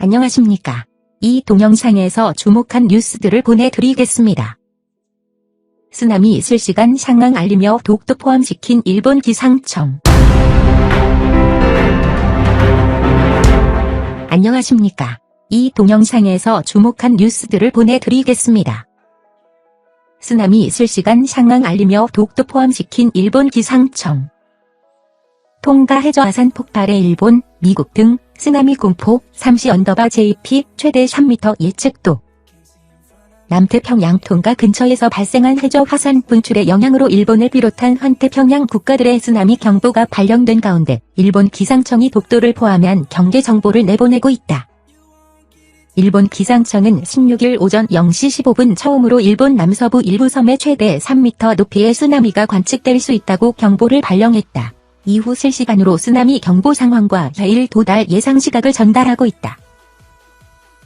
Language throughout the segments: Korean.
안녕하십니까. 이 동영상에서 주목한 뉴스들을 보내드리겠습니다. 쓰나미 실시간 상황 알리며 독도 포함시킨 일본 기상청. 안녕하십니까. 이 동영상에서 주목한 뉴스들을 보내드리겠습니다. 쓰나미 실시간 상황 알리며 독도 포함시킨 일본 기상청. 톤가 해저 화산 폭발에 일본, 미국 등 쓰나미 공포, 3C_JP 최대 3m 예측도. 남태평양 톤가 근처에서 발생한 해저 화산 분출의 영향으로 일본을 비롯한 환태평양 국가들의 쓰나미 경보가 발령된 가운데 일본 기상청이 독도를 포함한 경계 정보를 내보내고 있다. 일본 기상청은 16일 오전 0시 15분 처음으로 일본 남서부 일부 섬에 최대 3m 높이의 쓰나미가 관측될 수 있다고 경보를 발령했다. 이후 실시간으로 쓰나미 경보 상황과 해일 도달 예상 시각을 전달하고 있다.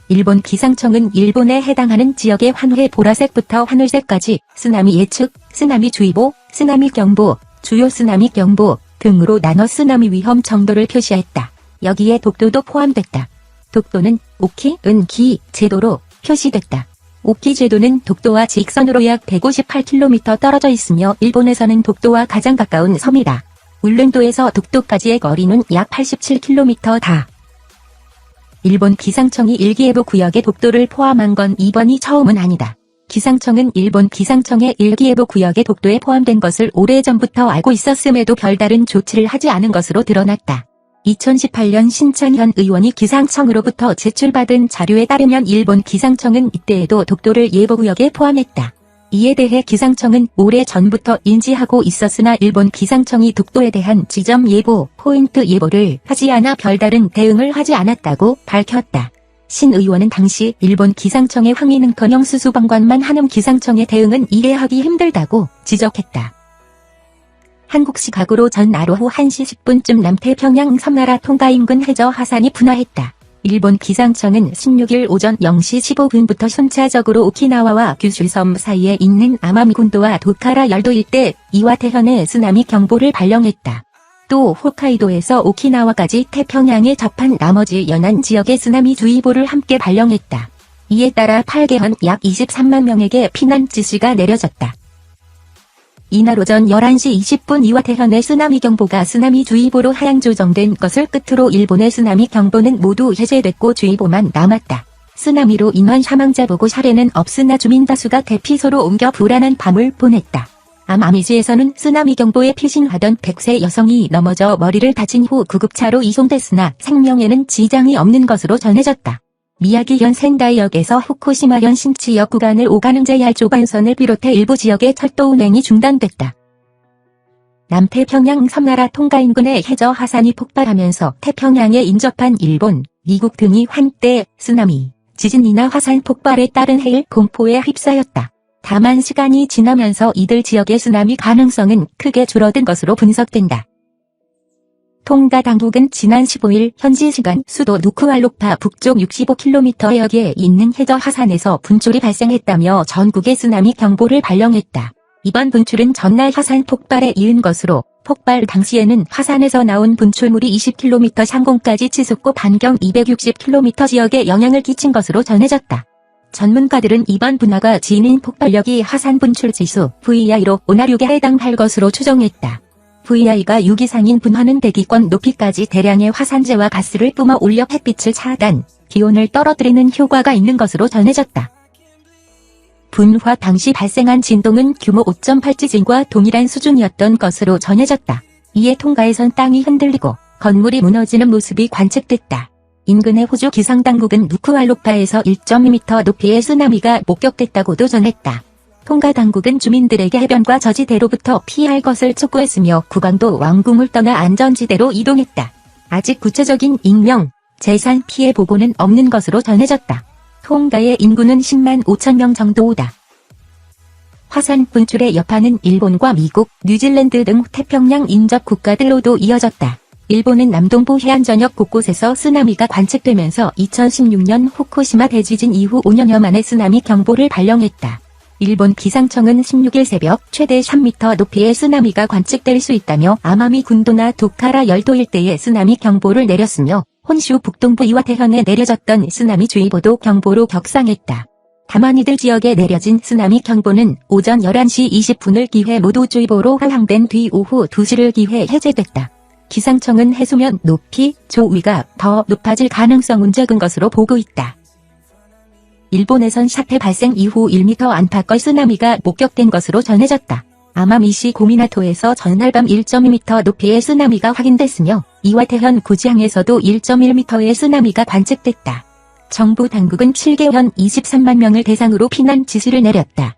일본 기상청은 일본에 해당하는 지역의 환회 보라색부터 하늘색까지 쓰나미 예측, 쓰나미 주의보, 쓰나미 경보, 주요 쓰나미 경보 등으로 나눠 쓰나미 위험 정도를 표시했다. 여기에 독도도 포함됐다. 독도는 오키, 은기 제도로 표시됐다. 오키 제도는 독도와 직선으로 약 158km 떨어져 있으며 일본에서는 독도와 가장 가까운 섬이다. 울릉도에서 독도까지의 거리는 약 87km다. 일본 기상청이 일기예보 구역에 독도를 포함한 건 이번이 처음은 아니다. 기상청은 일본 기상청의 일기예보 구역에 독도에 포함된 것을 오래전부터 알고 있었음에도 별다른 조치를 하지 않은 것으로 드러났다. 2018년 신천현 의원이 기상청으로부터 제출받은 자료에 따르면 일본 기상청은 이때에도 독도를 예보구역에 포함했다. 이에 대해 기상청은 오래전부터 인지하고 있었으나 일본 기상청이 독도에 대한 지점 예보, 포인트 예보를 하지 않아 별다른 대응을 하지 않았다고 밝혔다. 신 의원은 당시 일본 기상청의 항의는커녕 수수방관만 하는 기상청의 대응은 이해하기 힘들다고 지적했다. 한국 시각으로 전날 오후 1시 10분쯤 남태평양 섬나라 톤가 인근 해저 화산이 분화했다. 일본 기상청은 16일 오전 0시 15분부터 순차적으로 오키나와와 규슈섬 사이에 있는 아마미군도와 도카라 열도 일대, 이와테현에 쓰나미 경보를 발령했다. 또 홋카이도에서 오키나와까지 태평양에 접한 나머지 연안 지역에 쓰나미 주의보를 함께 발령했다. 이에 따라 8개현 약 23만 명에게 피난 지시가 내려졌다. 이날 오전 11시 20분 이와테현의 쓰나미 경보가 쓰나미 주의보로 하향 조정된 것을 끝으로 일본의 쓰나미 경보는 모두 해제됐고 주의보만 남았다. 쓰나미로 인한 사망자 보고 사례는 없으나 주민 다수가 대피소로 옮겨 불안한 밤을 보냈다. 아마미지에서는 쓰나미 경보에 피신하던 100세 여성이 넘어져 머리를 다친 후 구급차로 이송됐으나 생명에는 지장이 없는 것으로 전해졌다. 미야기현 센다이역에서 후쿠시마현 신치역 구간을 오가는 JR 조반선을 비롯해 일부 지역의 철도 운행이 중단됐다. 남태평양 섬나라 톤가 인근의 해저 화산이 폭발하면서 태평양에 인접한 일본, 미국 등이 한때 쓰나미, 지진이나 화산 폭발에 따른 해일 공포에 휩싸였다. 다만 시간이 지나면서 이들 지역의 쓰나미 가능성은 크게 줄어든 것으로 분석된다. 톤가 당국은 지난 15일 현지 시간 수도 누쿠알로파 북쪽 65km 해역에 있는 해저 화산에서 분출이 발생했다며 전국에 쓰나미 경보를 발령했다. 이번 분출은 전날 화산 폭발에 이은 것으로 폭발 당시에는 화산에서 나온 분출물이 20km 상공까지 치솟고 반경 260km 지역에 영향을 끼친 것으로 전해졌다. 전문가들은 이번 분화가 진인 폭발력이 화산 분출 지수 VI로 5나6에 해당할 것으로 추정했다. VI가 6 이상인 분화는 대기권 높이까지 대량의 화산재와 가스를 뿜어 올려 햇빛을 차단, 기온을 떨어뜨리는 효과가 있는 것으로 전해졌다. 분화 당시 발생한 진동은 규모 5.8 지진과 동일한 수준이었던 것으로 전해졌다. 이에 톤가에선 땅이 흔들리고 건물이 무너지는 모습이 관측됐다. 인근의 호주 기상당국은 누쿠알로파에서 1.2m 높이의 쓰나미가 목격됐다고도 전했다. 톤가 당국은 주민들에게 해변과 저지대로부터 피할 것을 촉구했으며 국왕도 왕궁을 떠나 안전지대로 이동했다. 아직 구체적인 인명, 재산 피해 보고는 없는 것으로 전해졌다. 톤가의 인구는 10만 5천 명 정도다. 화산 분출의 여파는 일본과 미국, 뉴질랜드 등 태평양 인접 국가들로도 이어졌다. 일본은 남동부 해안 전역 곳곳에서 쓰나미가 관측되면서 2016년 후쿠시마 대지진 이후 5년여 만에 쓰나미 경보를 발령했다. 일본 기상청은 16일 새벽 최대 3m 높이의 쓰나미가 관측될 수 있다며 아마미 군도나 도카라 열도 일대에 쓰나미 경보를 내렸으며 혼슈 북동부 이와테현에 내려졌던 쓰나미주의보도 경보로 격상했다. 다만 이들 지역에 내려진 쓰나미 경보는 오전 11시 20분을 기해 모두주의보로 하향된 뒤 오후 2시를 기해 해제됐다. 기상청은 해수면 높이, 조위가 더 높아질 가능성은 적은 것으로 보고 있다. 일본에선 사태 발생 이후 1m 안팎의 쓰나미가 목격된 것으로 전해졌다. 아마미시 고미나토에서 전날 밤 1.2m 높이의 쓰나미가 확인됐으며 이와테현 구지항에서도 1.1m의 쓰나미가 관측됐다. 정부 당국은 7개현 23만 명을 대상으로 피난 지시를 내렸다.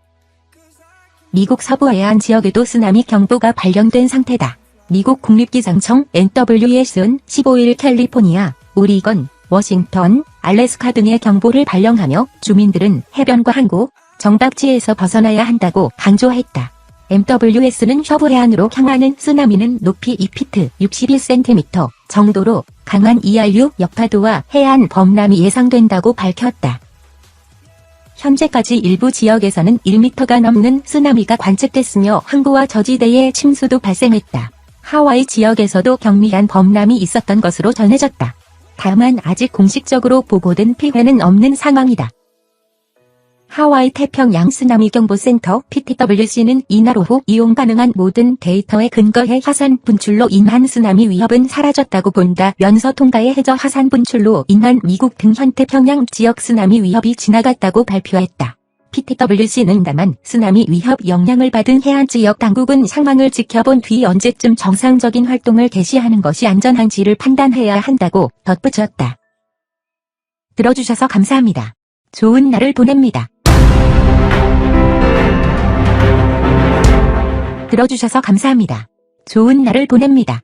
미국 서부 해안 지역에도 쓰나미 경보가 발령된 상태다. 미국 국립기상청 NWS는 15일 캘리포니아, 오리건, 워싱턴, 알래스카 등의 경보를 발령하며 주민들은 해변과 항구, 정박지에서 벗어나야 한다고 강조했다. MWS는 서부 해안으로 향하는 쓰나미는 높이 2피트 61cm 정도로 강한 ERU 역파도와 해안 범람이 예상된다고 밝혔다. 현재까지 일부 지역에서는 1m가 넘는 쓰나미가 관측됐으며 항구와 저지대에 침수도 발생했다. 하와이 지역에서도 경미한 범람이 있었던 것으로 전해졌다. 다만 아직 공식적으로 보고된 피해는 없는 상황이다. 하와이 태평양 쓰나미 경보센터 PTWC는 이날 오후 이용 가능한 모든 데이터에 근거해 화산 분출로 인한 쓰나미 위협은 사라졌다고 본다면서 통가의 해저 화산 분출로 인한 미국 등 현태평양 지역 쓰나미 위협이 지나갔다고 발표했다. PTWC는 다만 쓰나미 위협 영향을 받은 해안 지역 당국은 상황을 지켜본 뒤 언제쯤 정상적인 활동을 개시하는 것이 안전한지를 판단해야 한다고 덧붙였다. 들어주셔서 감사합니다. 좋은 날을 보냅니다. 들어주셔서 감사합니다. 좋은 날을 보냅니다.